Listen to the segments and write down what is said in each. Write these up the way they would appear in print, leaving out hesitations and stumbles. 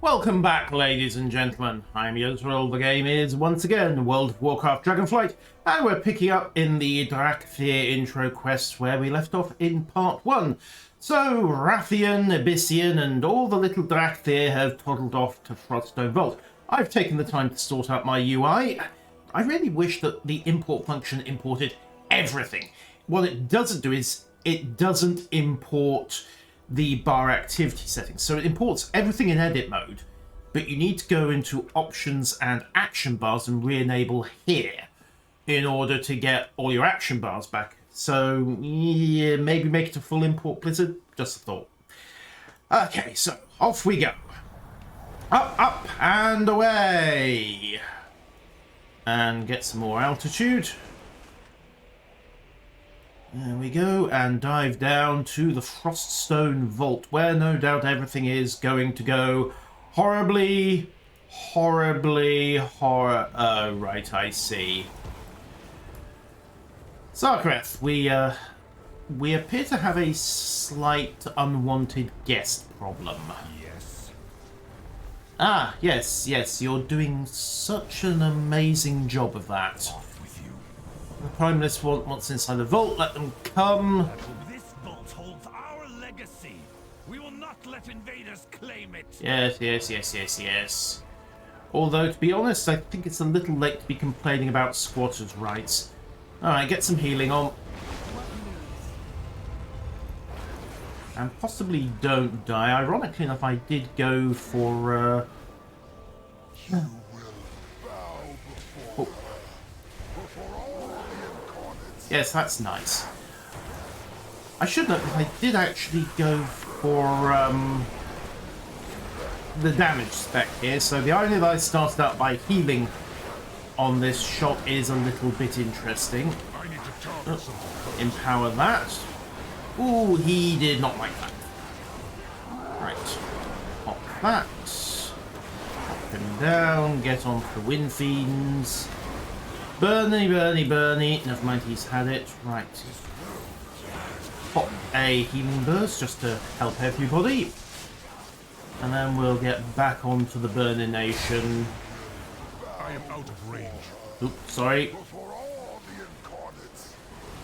Welcome back, ladies and gentlemen. I'm Yozril. The game is once again World of Warcraft Dragonflight, and we're picking up in the Drakthir intro quest where we left off in part 1. So, Rathian, Abyssian, and all the little Drakthir have toddled off to Froststone Vault. I've taken the time to sort out my UI. I really wish that the import function imported everything. What it doesn't do is it doesn't import the bar activity settings. So it imports everything in edit mode, but you need to go into options and action bars and re-enable here in order to get all your action bars back. So yeah, maybe make it a full import, Blizzard. Just a thought. Okay, so off we go. Up and away. And get some more altitude. There we go, and dive down to the Froststone Vault, where no doubt everything is going to go horribly, right, I see. Sarkareth, we appear to have a slight unwanted guest problem. Yes. Ah, yes, you're doing such an amazing job of that. Off with you. The Prime Minister wants inside the vault. Let them come. This vault holds our legacy. We will not let invaders claim it. Yes. Although, to be honest, I think it's a little late to be complaining about squatters' rights. Alright, get some healing on. And possibly don't die. Ironically enough, I did go for... Yes, that's nice. I should note that I did actually go for the damage spec here, so the irony that I started out by healing on this shot is a little bit interesting. Empower that. Ooh, he did not like that. Right. Pop that. Pop him down, get on to the Wind Fiends. Burny. Never mind, he's had it. Right. Pop a healing burst just to help everybody. And then we'll get back onto the Burning Nation. I am out of range. Oops, sorry.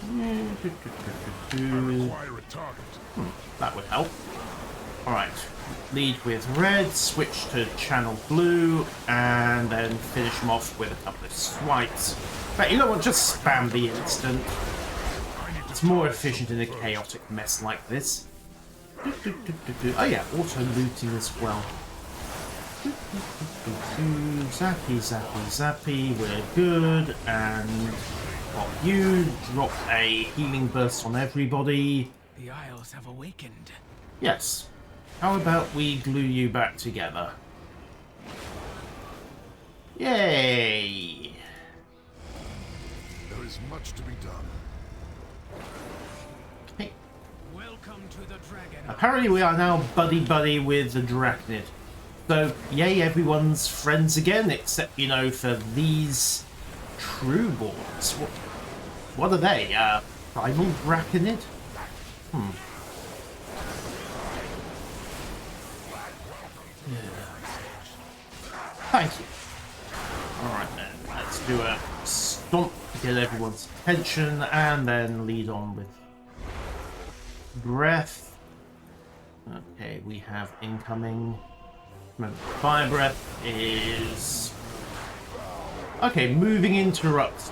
I require a target. That would help. Alright. Lead with red, switch to channel blue, and then finish him off with a couple of swipes. But you know what, just spam the instant. It's more efficient in a chaotic mess like this. Oh yeah, auto looting as well. Zappy, we're good, and pop you, drop a healing burst on everybody. The Isles have awakened. Yes. How about we glue you back together? Yay! There is much to be done. Okay. Welcome to the Dragon. Apparently we are now buddy with the Draconid. So, yay, everyone's friends again, except, you know, for these Trueborns. What are they? Primal Draconid? Thank you. Alright then, let's do a stomp to get everyone's attention, and then lead on with breath. Okay, we have incoming. Fire breath is... Okay, moving interrupts.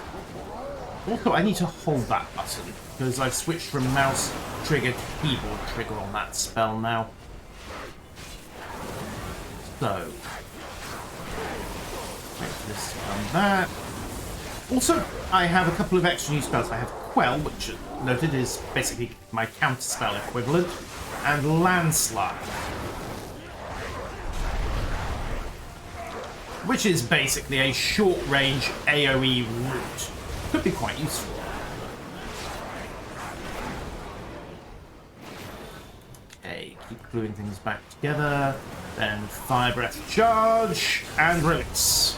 Also, I need to hold that button, because I've switched from mouse trigger to keyboard trigger on that spell now. So... wait for this to come back. Also, I have a couple of extra new spells. I have Quell, which noted is basically my counter spell equivalent, and Landslide, which is basically a short-range AoE route. Could be quite useful. Okay, keep gluing things back together. Then Fire Breath charge, and release.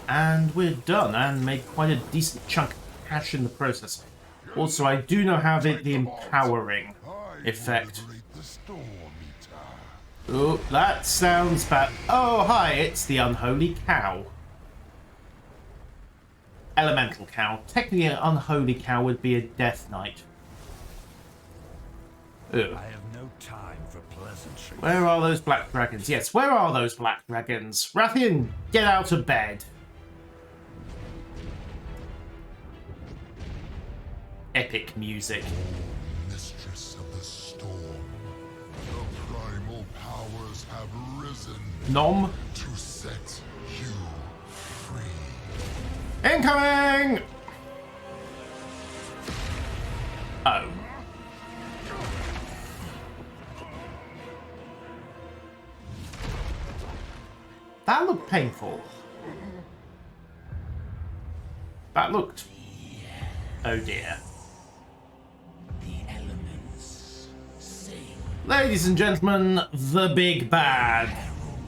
And we're done, and made quite a decent chunk of cash in the process. Also, I do now have the empowering effect. Oh, that sounds bad. Oh, hi, it's the Unholy Cow. Elemental Cow. Technically, an Unholy Cow would be a Death Knight. Ugh. I have no time for pleasantries. Where are those black dragons? Yes, where are those black dragons? Rathian, get out of bed. Epic music. Mistress of the storm, the primal powers have risen Nom. to set you free. Incoming! Oh. That looked painful. That looked... Oh dear. The elements sing. Ladies and gentlemen, the big bad.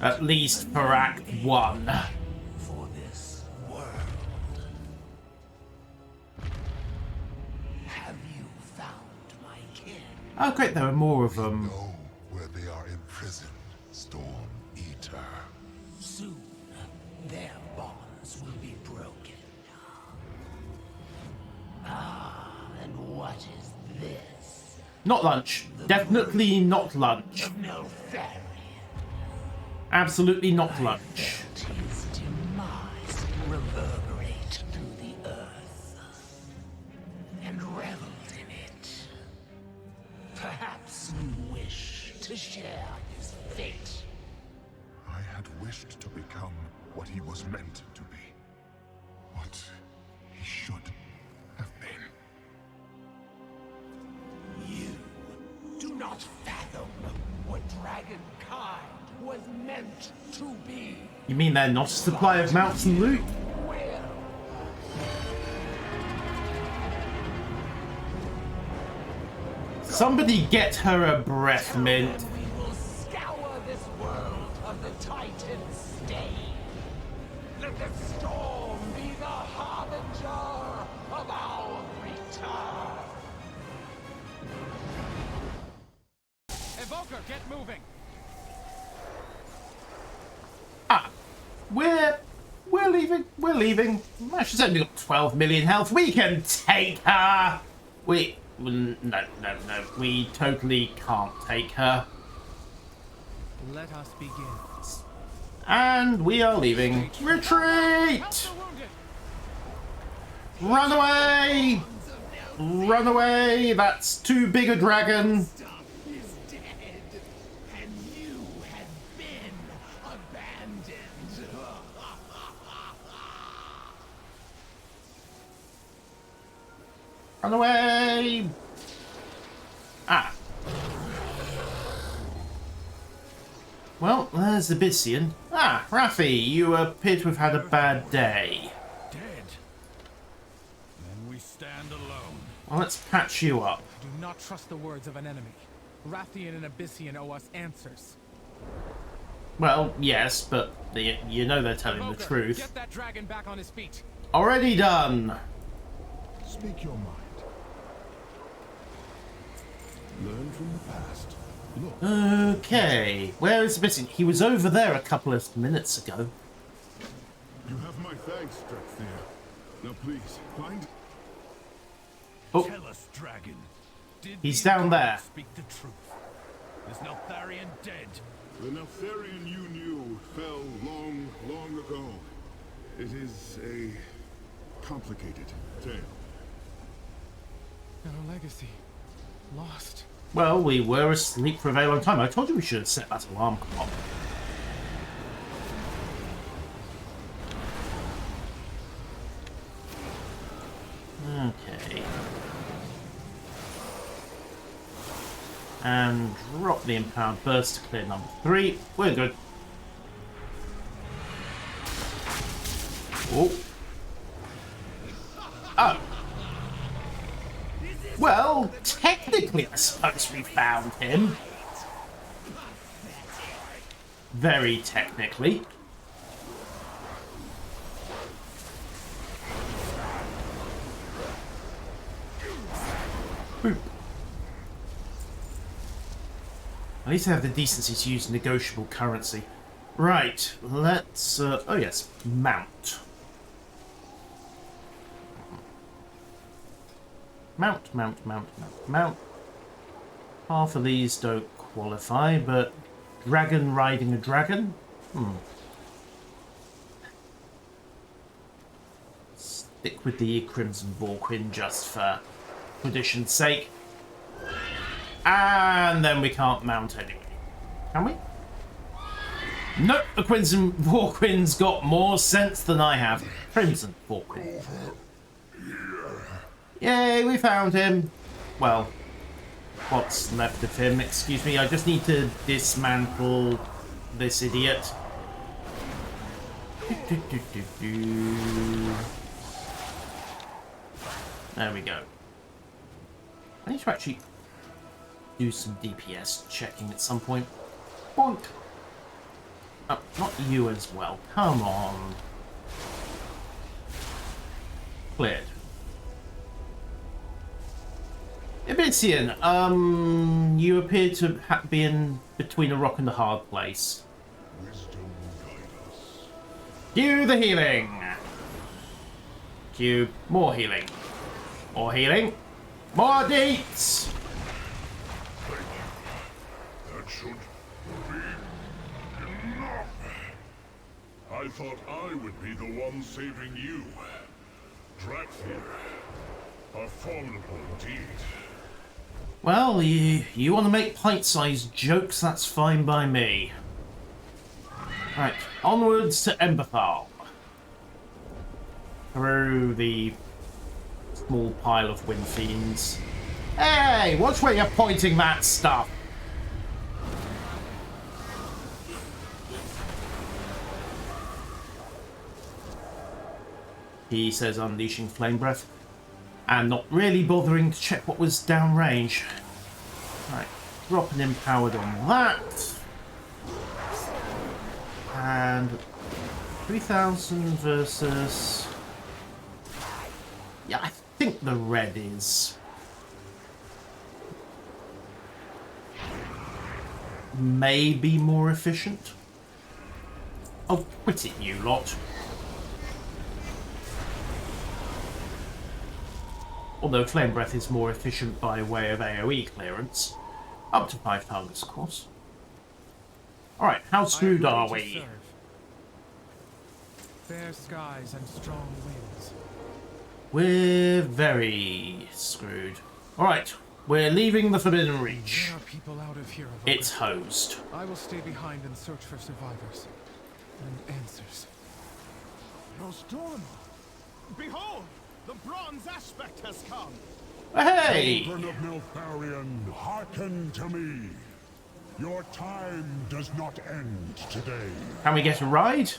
At least for Act 1. For this world. Have you found my kin? Oh great, there are more of them. Know where they are imprisoned, Storm Eater. Soon, their bonds will be broken. And what is this? Not lunch. Definitely not lunch. Neltharion. Absolutely not lunch. His demise reverberate through the earth and reveled in it. Perhaps you wish to share his fate. I had wished to become what he was meant to be. What he should have been. You do not fathom what dragonkind was meant to be. You mean they're not a supply of mounts and loot? Somebody get her a breath mint. We will scour this world of the Titan's stain. Let the storm be the harbinger of our return. Evoker, get moving. Ah, we're leaving. We're leaving. She's only got 12 million health. We can take her. No. We totally can't take her. Let us begin. And we are leaving. Retreat! Run away! Run away! That's too big a dragon. Is dead, and you have been abandoned. Run away! Ah. Well, there's the Byssian. Ah, Raffi, you appear to have had a bad day. Dead. Then we stand alone. Well, let's patch you up. Do not trust the words of an enemy. Rathian and Abyssian owe us answers. Well, yes, but you know they're telling the Evoker, truth. get that dragon back on his feet. Already done. Speak your mind. Learn from the past. Look. Okay, where is Byssian? He was over there a couple of minutes ago. You have my thanks, Dragonflight. Now please, find... Oh, Tell us, dragon. Did he's the down there. Speak the truth. Is Neltharion dead? The Neltharion you knew fell long, long ago. It is a complicated tale. Our legacy. Lost. Well, we were asleep for a very long time. I told you we should have set that alarm clock. Okay. And drop the empowered burst to clear number 3. We're good. Oh. Oh. Well, technically, I suppose we found him. Very technically. Boop. At least they have the decency to use negotiable currency. Right, let's... oh yes, mount. Mount. Half of these don't qualify, but dragon riding a dragon? Stick with the Crimson Vorquin just for tradition's sake. And then we can't mount anyway. Can we? Nope, the Crimson Vorquin's got more sense than I have. Crimson Vorquin. Yay, we found him. Well, what's left of him? Excuse me, I just need to dismantle this idiot. There we go. I need to actually do some DPS checking at some point. Bonk! Oh, not you as well. Come on. Cleared. Ibitian, you appear to be in between a rock and a hard place. Wisdom guide us. Cue the healing. Cue more healing. More healing. More deets. That should be enough. I thought I would be the one saving you. Drakthir. A formidable indeed. Well, you want to make pint-sized jokes, that's fine by me. Right, onwards to Emberthal. Through the small pile of wind fiends. Hey, watch where you're pointing that stuff. He says, unleashing flame breath. And not really bothering to check what was downrange. Right, dropping empowered on that. And 3,000 versus... Yeah, I think the red is... maybe more efficient. Oh, quit it, you lot. Although Flame Breath is more efficient by way of AoE clearance. Up to 5 targets, of course. Alright, how screwed are we? Fair skies and strong winds. We're very screwed. Alright, we're leaving the Forbidden Reach. There are people out of here, Evoker. It's hosed. I will stay behind and search for survivors. And answers. No storm! Behold! The bronze aspect has come! Hey! Children of Neltharion, hearken to me. Your time does not end today. Can we get a ride?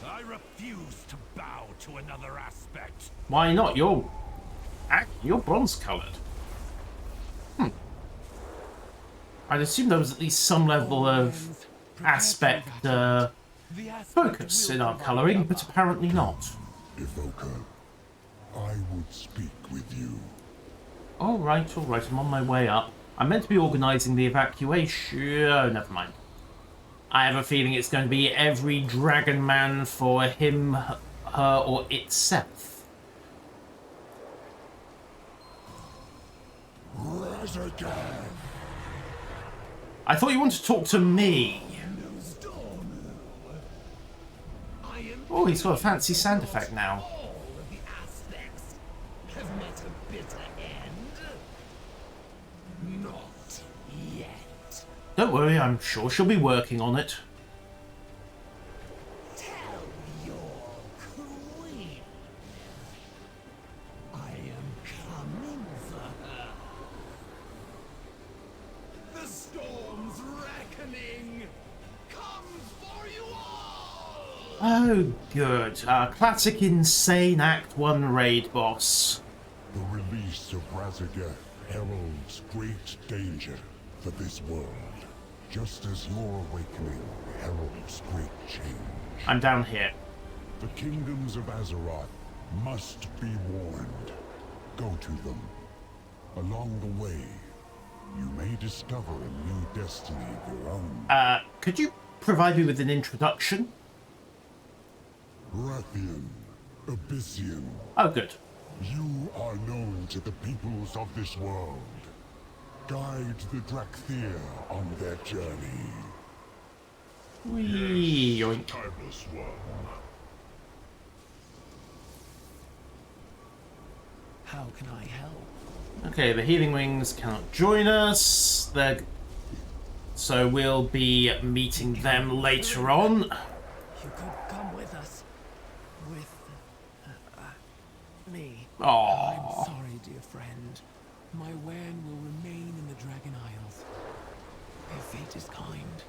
I refuse to bow to another aspect. Why not? You're bronze coloured. I'd assume there was at least some level of aspect focus in our colouring, but apparently not. Evoker, I would speak with you. Alright, I'm on my way up. I'm meant to be organising the evacuation. Oh, never mind. I have a feeling it's going to be every Dragonman for him, her, or itself. Rise again. I thought you wanted to talk to me. Oh, he's got a fancy sound effect now. All of the aspects have met a bitter end. Not yet. Don't worry, I'm sure she'll be working on it. Tell your queen I am coming for her. The storm's reckoning comes for you all! Oh, good. Classic insane Act 1 raid boss. The release of Razageth heralds great danger for this world, just as your awakening heralds great change. I'm down here. The kingdoms of Azeroth must be warned. Go to them. Along the way, You may discover a new destiny of your own. Could you provide me with an introduction? Rathian, Abyssian, Oh, good. you are known to the peoples of this world. Guide the Drakthir on their journey. Whee, yoink. Timeless one. How can I help? Okay, the Healing Wings cannot join us. So we'll be meeting them later on. You could come with us. With me. Aww. I'm sorry, dear friend. My Wen will remain in the Dragon Isles. If fate is kind,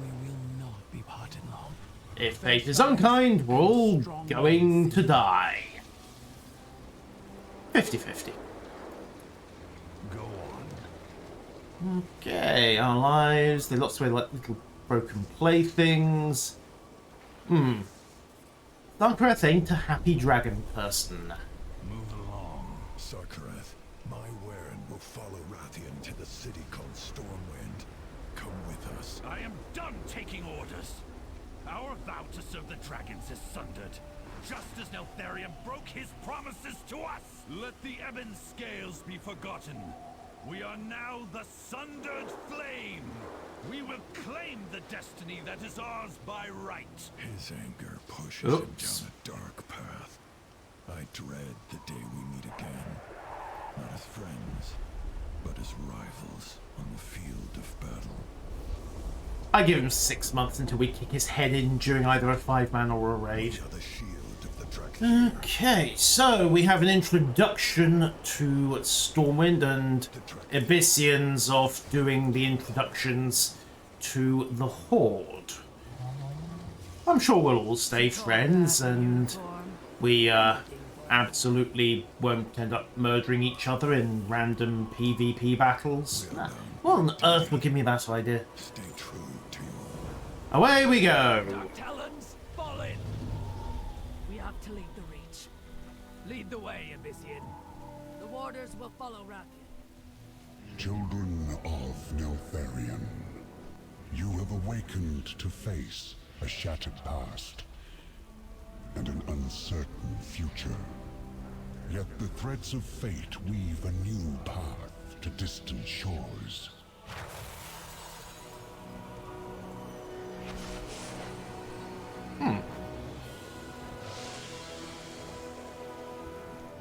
we will not be parted long. If fate is unkind, we're all going to die. 50-50. Go on. Okay, our lives. They lots of like little broken playthings. Darkreth ain't a happy dragon person. Move along. Sarkareth, my Wern will follow Rathian to the city called Stormwind. Come with us. I am done taking orders. Our vow to serve the dragons is sundered, just as Neltharion broke his promises to us. Let the ebon scales be forgotten. We are now the Sundered Flame. We will claim the destiny that is ours by right. His anger pushes him down a dark path. I dread the day we meet again. Not as friends, but as rivals on the field of battle. I give him 6 months until we kick his head in during either a 5-man or a raid. We are the shield of the Drakthir. Okay, so we have an introduction to Stormwind, and Abyssians off doing the introductions to the Horde. I'm sure we'll all stay friends, and we absolutely won't end up murdering each other in random PvP battles. What on earth would give me that idea? Stay true to your Away we go! Dark talons, fall in! We have to lead the reach. Lead the way, Abyssian. The warders will follow Rathian. Children of Neltharion, you have awakened to face a shattered past and an uncertain future. Yet the threads of fate weave a new path to distant shores.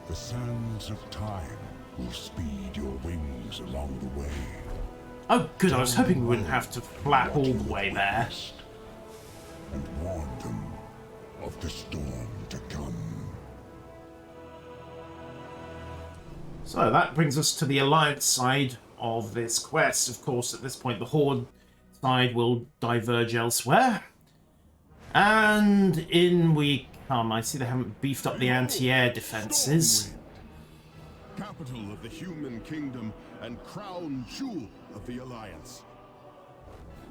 The sands of time will speed your wings along the way. Oh good, I was hoping we wouldn't have to flap all the way there. And warn them of the storm to come. So that brings us to the Alliance side of this quest. Of course, at this point, the Horde side will diverge elsewhere. And in we come. I see they haven't beefed up the anti-air defenses. Stormwind, capital of the human kingdom and crown jewel of the Alliance.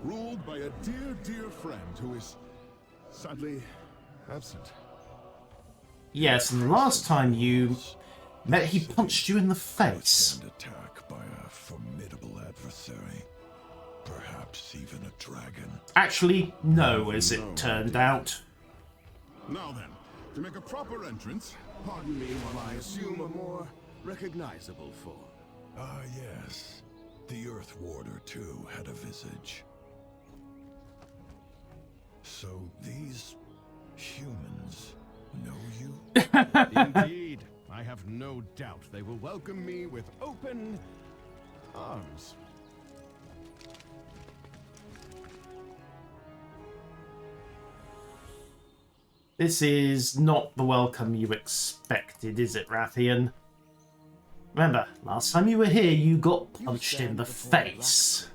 Ruled by a dear, dear friend who is sadly absent. Yes, and the last time you met, he punched you in the face. And attack by a formidable adversary. Perhaps even a dragon. Actually, no, as it turned out. Now then, to make a proper entrance, pardon me while I assume a more recognizable form. Ah, yes. The Earth Warder, too, had a visage. So these humans know you? Indeed, I have no doubt they will welcome me with open arms. This is not the welcome you expected, is it, Rathian? Remember, last time you were here, you got punched in the face.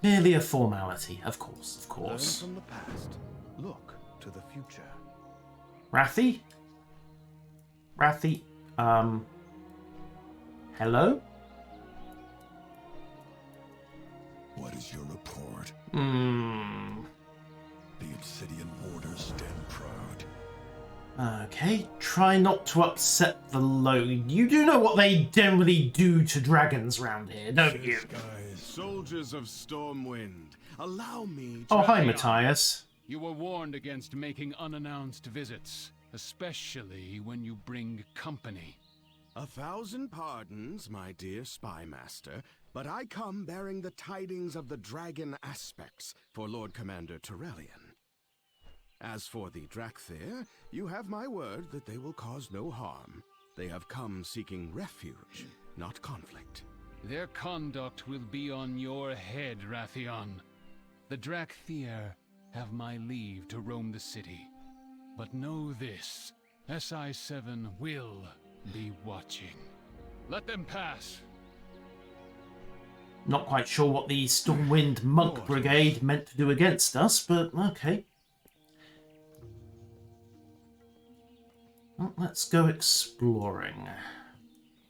Merely a formality, of course, of Learn course. from the past. Look to the future. Rathy? Rathy, hello? What is your report? The Obsidian Warders stand proud. Okay, try not to upset the load. You do know what they generally do to dragons round here, don't you? Guys, soldiers of Stormwind, allow me to... Oh, hi, Matthias. You were warned against making unannounced visits, especially when you bring company. 1,000 pardons, my dear spymaster, but I come bearing the tidings of the dragon aspects for Lord Commander Terrellian. As for the Drakthir, you have my word that they will cause no harm. They have come seeking refuge, not conflict. Their conduct will be on your head, Rathion. The Drakthir have my leave to roam the city. But know this, SI-7 will be watching. Let them pass. Not quite sure what the Stormwind Monk Brigade meant to do against us, but okay. Well, let's go exploring.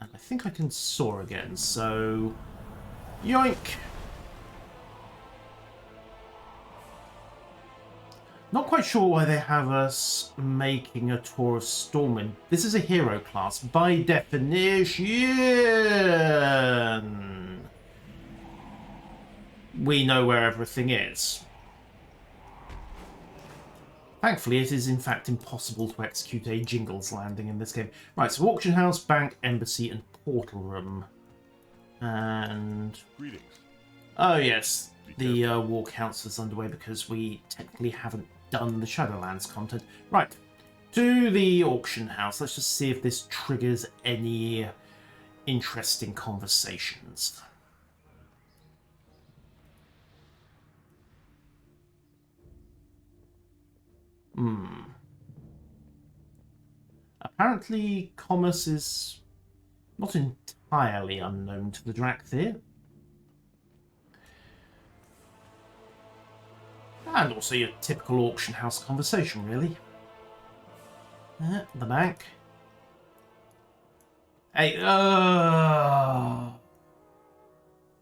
And I think I can soar again, so... Yoink! Not quite sure why they have us making a tour of Stormwind. This is a hero class, by definition. We know where everything is. Thankfully, it is in fact impossible to execute a Jingles landing in this game. Right, so auction house, bank, embassy, and portal room. And... Greetings. Oh yes, the war council is underway because we technically haven't done the Shadowlands content. Right, to the auction house. Let's just see if this triggers any interesting conversations. Apparently, commerce is not entirely unknown to the Drakthir. And also your typical auction house conversation, really. The bank. Hey,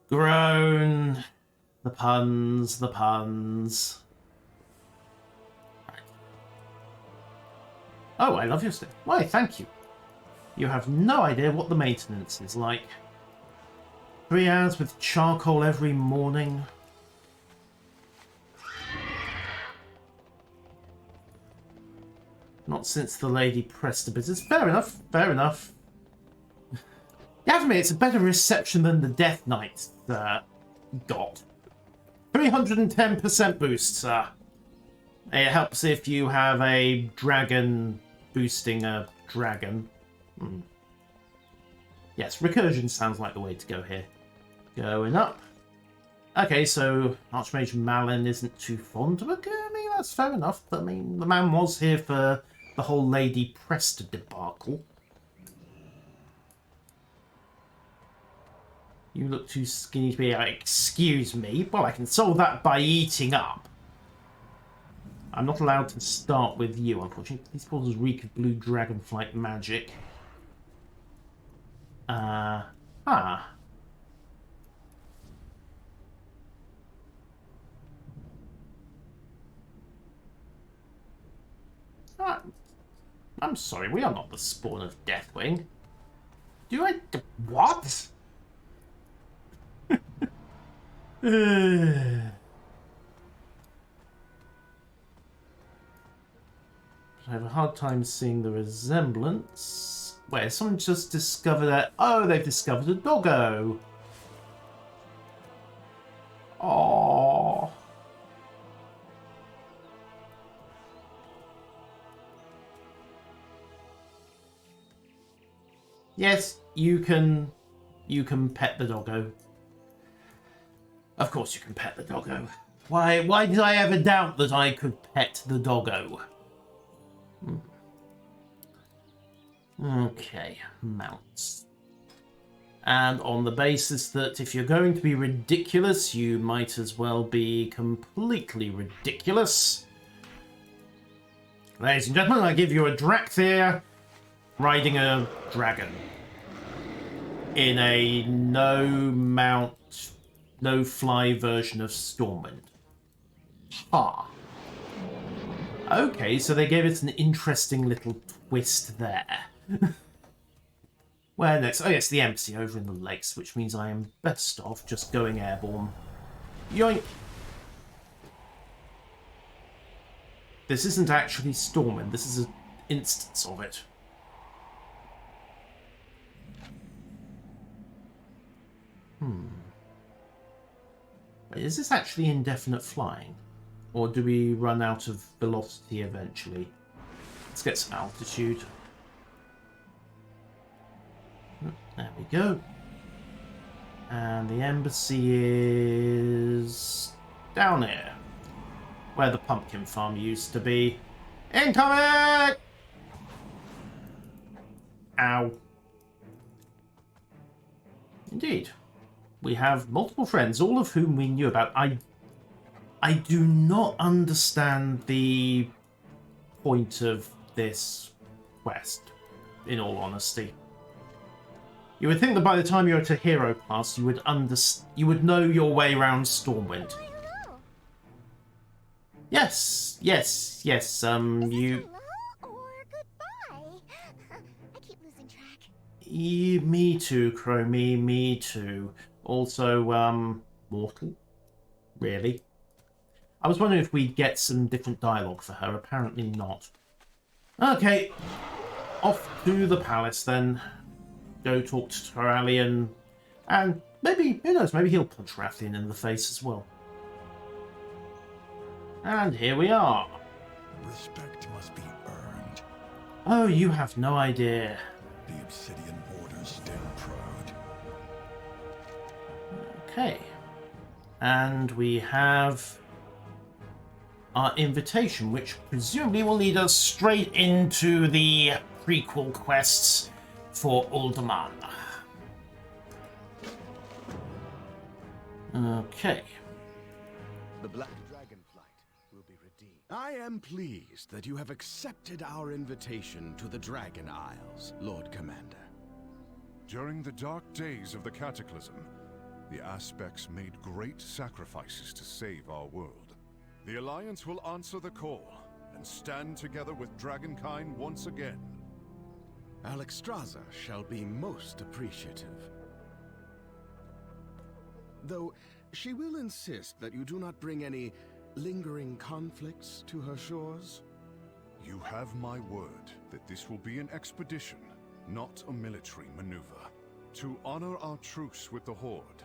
groan. The puns, the puns. Oh, I love your stuff. Why, thank you. You have no idea what the maintenance is like. 3 hours with charcoal every morning. Not since the lady pressed the business. Fair enough, fair enough. You have to admit, it's a better reception than the Death Knight got. 310% boost, sir. It helps if you have a dragon boosting a dragon. Yes, recursion sounds like the way to go here. Going up. Okay, so Archmage Malin isn't too fond of it. I mean, that's fair enough. I mean, the man was here for the whole Lady Presta debacle. You look too skinny to be like, excuse me? Well, I can solve that by eating up. I'm not allowed to start with you, unfortunately. These portals reek of blue Dragonflight magic. I'm sorry, we are not the spawn of Deathwing. Do I... What? I have a hard time seeing the resemblance. Wait, someone just discovered that... Oh, they've discovered a doggo. Aww. Yes, you can pet the doggo. Of course you can pet the doggo. Why did I ever doubt that I could pet the doggo? Okay, mounts. And on the basis that if you're going to be ridiculous, you might as well be completely ridiculous. Ladies and gentlemen, I give you a Drakthir riding a dragon. In a no-mount, no-fly version of Stormwind. Ha! Okay, so they gave us an interesting little twist there. Where next? Oh yes, the embassy over in the lakes, which means I am best off just going airborne. Yoink! This isn't actually Stormwind, this is an instance of it. Wait, is this actually indefinite flying? Or do we run out of velocity eventually? Let's get some altitude. There we go. And the embassy is down here, where the pumpkin farm used to be. Incoming! Ow. Indeed. We have multiple friends, all of whom we knew about. I do not understand the point of this quest, in all honesty. You would think that by the time you're at a hero class, you would know your way around Stormwind. Yes, you... Hello or goodbye? I keep losing track. Me too, Chromie, me too. Also, mortal? Really? I was wondering if we'd get some different dialogue for her. Apparently not. Okay, off to the palace then. Go talk to Turalian, and maybe, who knows, maybe he'll punch Rathian in the face as well. And here we are. Respect must be earned. Oh, you have no idea. The Obsidian Warders stand proud. Okay. And we have our invitation, which presumably will lead us straight into the prequel quests for Uldaman. Okay. The Black Dragonflight will be redeemed. I am pleased that you have accepted our invitation to the Dragon Isles, Lord Commander. During the dark days of the Cataclysm, the Aspects made great sacrifices to save our world. The Alliance will answer the call and stand together with Dragonkind once again. Alexstrasza shall be most appreciative. Though she will insist that you do not bring any lingering conflicts to her shores. You have my word that this will be an expedition, not a military maneuver. To honor our truce with the Horde,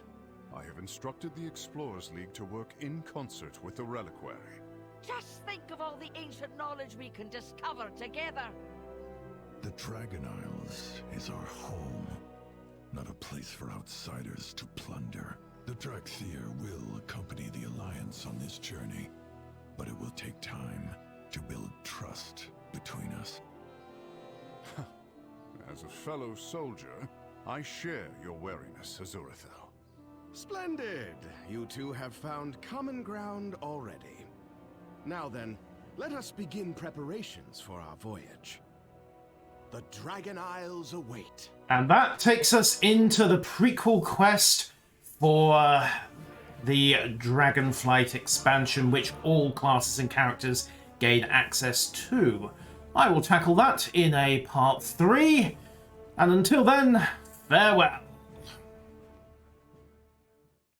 I have instructed the Explorers League to work in concert with the Reliquary. Just think of all the ancient knowledge we can discover together. The Dragon Isles is our home, not a place for outsiders to plunder. The Dracthyr will accompany the Alliance on this journey, but it will take time to build trust between us. As a fellow soldier, I share your wariness, Azurathel. Splendid! You two have found common ground already. Now then, let us begin preparations for our voyage. The Dragon Isles await. And that takes us into the prequel quest for the Dragonflight expansion, which all classes and characters gain access to. I will tackle that in a part 3, and until then, farewell.